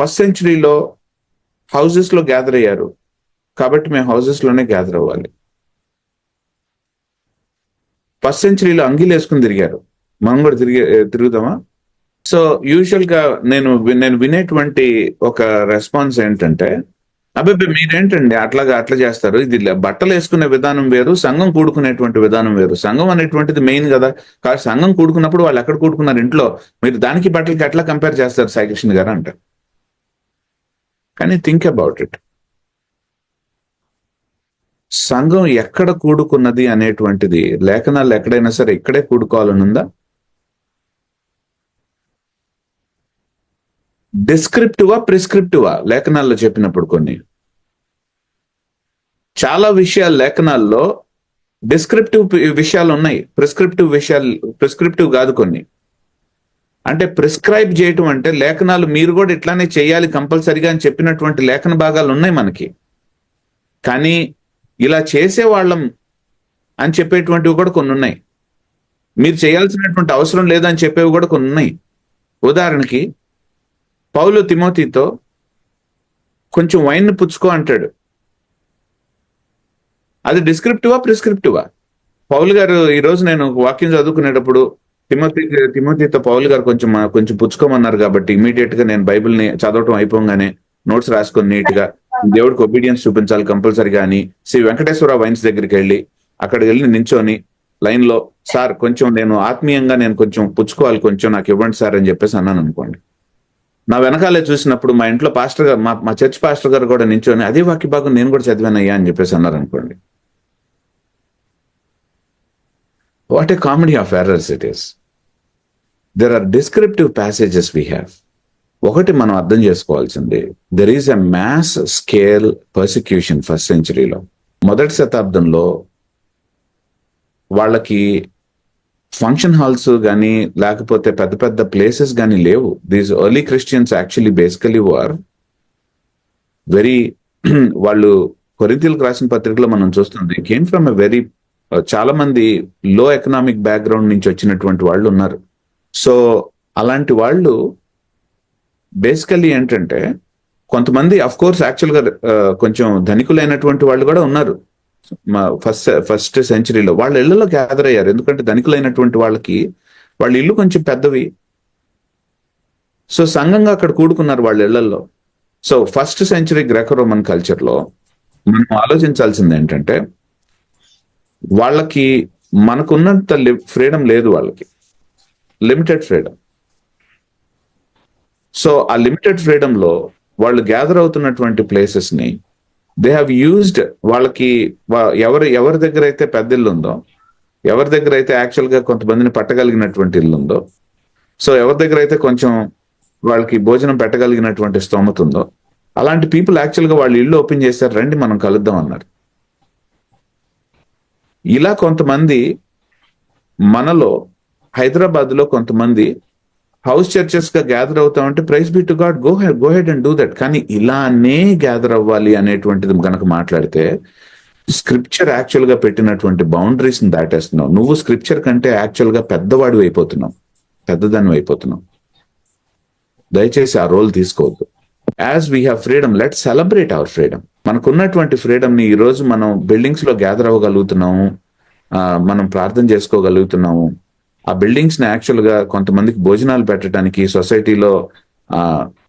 First సెంచరీలో houses లో gather అయ్యారు కాబట్టి మేము హౌసెస్ లోనే గ్యాదర్ అవ్వాలి. ఫస్ట్ సెంచరీలో అంగీలు వేసుకుని తిరిగారు, మనం కూడా తిరుగుదామా? సో యూజువల్ గా నేను వినేటువంటి ఒక రెస్పాన్స్ ఏంటంటే, అబ్బాయి మీరేంటండి అట్లా చేస్తారు, ఇది బట్టలు వేసుకునే విధానం వేరు, సంఘం కూడుకునేటువంటి విధానం వేరు. సంఘం అనేటువంటిది మెయిన్ కదా, కానీ సంఘం కూడుకున్నప్పుడు వాళ్ళు ఎక్కడ కూడుకున్నారు? ఇంట్లో. మీరు దానికి బట్టలకి ఎట్లా కంపేర్ చేస్తారు సాయికృష్ణ గారు అంటారు. కానీ థింక్ అబౌట్ ఇట్. సంఘం ఎక్కడ కూడుకున్నది అనేటువంటిది లేఖనాలు ఎక్కడైనా సరే ఇక్కడే కూడుకోవాలనుందా? డిస్క్రిప్టివా ప్రిస్క్రిప్టివా లేఖనాల్లో చెప్పినప్పుడు కొన్ని చాలా విషయాలు లేఖనాల్లో డిస్క్రిప్టివ్ విషయాలు ఉన్నాయి, ప్రిస్క్రిప్టివ్ కాదు కొన్ని. అంటే ప్రిస్క్రైబ్ చేయటం అంటే లేఖనాలు మీరు కూడా ఇట్లానే చేయాలి కంపల్సరిగా అని చెప్పినటువంటి లేఖన భాగాలు ఉన్నాయి మనకి. కానీ ఇలా చేసేవాళ్ళం అని చెప్పేటువంటివి కూడా కొన్ని ఉన్నాయి. మీరు చేయాల్సినటువంటి అవసరం లేదని చెప్పేవి కూడా కొన్ని ఉన్నాయి. ఉదాహరణకి పౌలు తిమోతితో కొంచెం వైన్ పుచ్చుకో అంటాడు. అది డిస్క్రిప్టివా ప్రిస్క్రిప్టివా? పౌలు గారు ఈరోజు నేను వాక్యం చదువుకునేటప్పుడు తిమోతితో పౌలు గారు కొంచెం పుచ్చుకోమన్నారు కాబట్టి ఇమీడియట్ గా నేను బైబిల్ని చదవటం అయిపోగానే నోట్స్ రాసుకొని నీట్ గా దేవుడికి ఒబీడియన్స్ చూపించాలి కంపల్సరీగా అని శ్రీ వెంకటేశ్వర వైన్స్ దగ్గరికి అక్కడికి వెళ్ళి నించొని లైన్ లో, సార్ కొంచెం నేను ఆత్మీయంగా నేను కొంచెం పుచ్చుకోవాలి, కొంచెం నాకు ఇవ్వండి సార్ అని చెప్పేసి అన్నాను అనుకోండి. నా వెనకాలే చూసినప్పుడు మా ఇంట్లో పాస్టర్ గారు, మా చర్చ్ పాస్టర్ గారు కూడా నించొని అదే వాక్య భాగం నేను కూడా చదివానయ్యా అని చెప్పేసి అన్నారు అనుకోండి. What a comedy of errors it is. There are descriptive passages we have. ఒకటి మనం అర్థం చేసుకోవాల్సింది, దెర్ ఈస్ ఎ మ్యాస్ స్కేల్ పర్సిక్యూషన్ ఫస్ట్ సెంచరీలో. మొదటి శతాబ్దంలో వాళ్ళకి ఫంక్షన్ హాల్స్ కానీ లేకపోతే పెద్ద పెద్ద ప్లేసెస్ కానీ లేవు. These early Christians actually basically were very వాళ్ళు కొరింథీయులకు రాసిన పత్రికలో మనం చూస్తుంది, కేమ్ ఫ్రమ్ ఎ వెరీ చాలా మంది లో ఎకనామిక్ బ్యాక్గ్రౌండ్ నుంచి వచ్చినటువంటి వాళ్ళు ఉన్నారు. సో అలాంటి వాళ్ళు బేసికల్లీ ఏంటంటే కొంతమంది అఫ్ కోర్స్ యాక్చువల్ గా కొంచెం ధనికులైనటువంటి వాళ్ళు కూడా ఉన్నారు. ఫస్ట్ సెంచరీలో వాళ్ళ ఇళ్లలో గ్యాదర్ అయ్యారు, ఎందుకంటే ధనికులైనటువంటి వాళ్ళకి వాళ్ళ ఇల్లు కొంచెం పెద్దవి. సో సంఘంగా అక్కడ కూడుకున్నారు వాళ్ళ ఇళ్లలో. So first century Graeco Roman culture లో మనం ఆలోచించాల్సింది ఏంటంటే, వాళ్ళకి మనకున్నంత ఫ్రీడమ్ లేదు, వాళ్ళకి లిమిటెడ్ ఫ్రీడమ్. సో ఆ లిమిటెడ్ ఫ్రీడమ్ లో వాళ్ళు గ్యాదర్ అవుతున్నటువంటి ప్లేసెస్ ని దే హ్యావ్ యూజ్డ్. వాళ్ళకి ఎవరి దగ్గర అయితే పెద్ద ఇల్లు ఉందో, ఎవరి దగ్గర అయితే యాక్చువల్ గా కొంతమందిని పట్టగలిగినటువంటి ఇల్లు ఉందో, సో ఎవరి దగ్గర అయితే కొంచెం వాళ్ళకి భోజనం పెట్టగలిగినటువంటి స్తోమత ఉందో, అలాంటి పీపుల్ యాక్చువల్ గా వాళ్ళు ఇల్లు ఓపెన్ చేశారు, రండి మనం కలుద్దాం అన్నారు. ఇలా కొంతమంది మనలో హైదరాబాద్ లో కొంతమంది హౌస్ చర్చెస్ గా గ్యాదర్ అవుతామంటే praise be to God, go ahead and do that. కానీ ఇలానే గ్యాదర్ అవ్వాలి అనేటువంటిది కనుక మాట్లాడితే స్క్రిప్చర్ యాక్చువల్ గా పెట్టినటువంటి బౌండరీస్ ని దాటేస్తున్నావు. నువ్వు స్క్రిప్చర్ కంటే యాక్చువల్ గా పెద్దవాడు అయిపోతున్నావు, పెద్దదాన్ని అయిపోతున్నావు. దయచేసి ఆ రోల్ తీసుకోవద్దు. As we have freedom, let celebrate our freedom. మనకున్నటువంటి ఫ్రీడమ్ ని ఈ రోజు మనం బిల్డింగ్స్ లో గ్యాదర్ అవ్వగలుగుతున్నాము, మనం ప్రార్థన చేసుకోగలుగుతున్నాము. ఆ బిల్డింగ్స్ ని యాక్చువల్ గా కొంతమందికి భోజనాలు పెట్టడానికి సొసైటీలో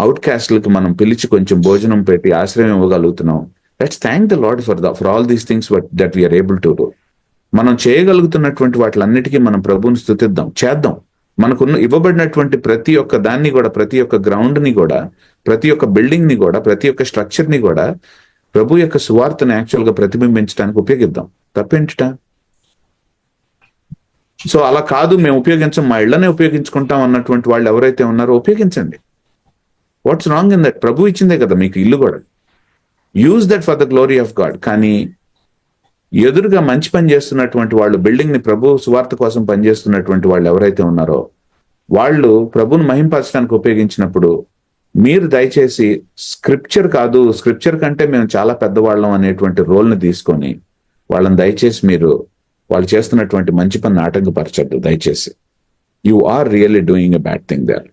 అవుట్ కాస్ట్లకు మనం పిలిచి కొంచెం భోజనం పెట్టి ఆశ్రయం ఇవ్వగలుగుతున్నాం. Let's thank the Lord for all these things that we are able to do. మనం చేయగలుగుతున్నటువంటి వాటిలన్నిటికీ మనం ప్రభువుని స్తుతిద్దాం, చేద్దాం. మనకున్న ఇవ్వబడినటువంటి ప్రతి ఒక్క దాన్ని కూడా, ప్రతి ఒక్క గ్రౌండ్ ని కూడా, ప్రతి ఒక్క బిల్డింగ్ ని కూడా, ప్రతి ఒక్క స్ట్రక్చర్ ని కూడా ప్రభు యొక్క సువార్తను యాక్చువల్ గా ప్రతిబింబించడానికి ఉపయోగిద్దాం. తప్పేంటిట? సో అలా కాదు మేము ఉపయోగించం, మా ఇళ్లనే ఉపయోగించుకుంటాం అన్నటువంటి వాళ్ళు ఎవరైతే ఉన్నారో ఉపయోగించండి. What's wrong in that? ప్రభు ఇచ్చిందే కదా మీకు ఇల్లు కూడా. Use that for the glory of God. కానీ ఎదురుగా మంచి పని చేస్తున్నటువంటి వాళ్ళు, బిల్డింగ్ ని ప్రభు సువార్త కోసం పనిచేస్తున్నటువంటి వాళ్ళు ఎవరైతే ఉన్నారో వాళ్ళు ప్రభుని మహింపరచడానికి ఉపయోగించినప్పుడు మీరు దయచేసి స్క్రిప్చర్ కాదు, స్క్రిప్చర్ కంటే మేము చాలా పెద్దవాళ్ళం అనేటువంటి రోల్ని తీసుకొని వాళ్ళని దయచేసి మీరు వాళ్ళు చేస్తున్నటువంటి మంచి పని ఆటంకపరచద్దు దయచేసి. You are really doing a bad thing there.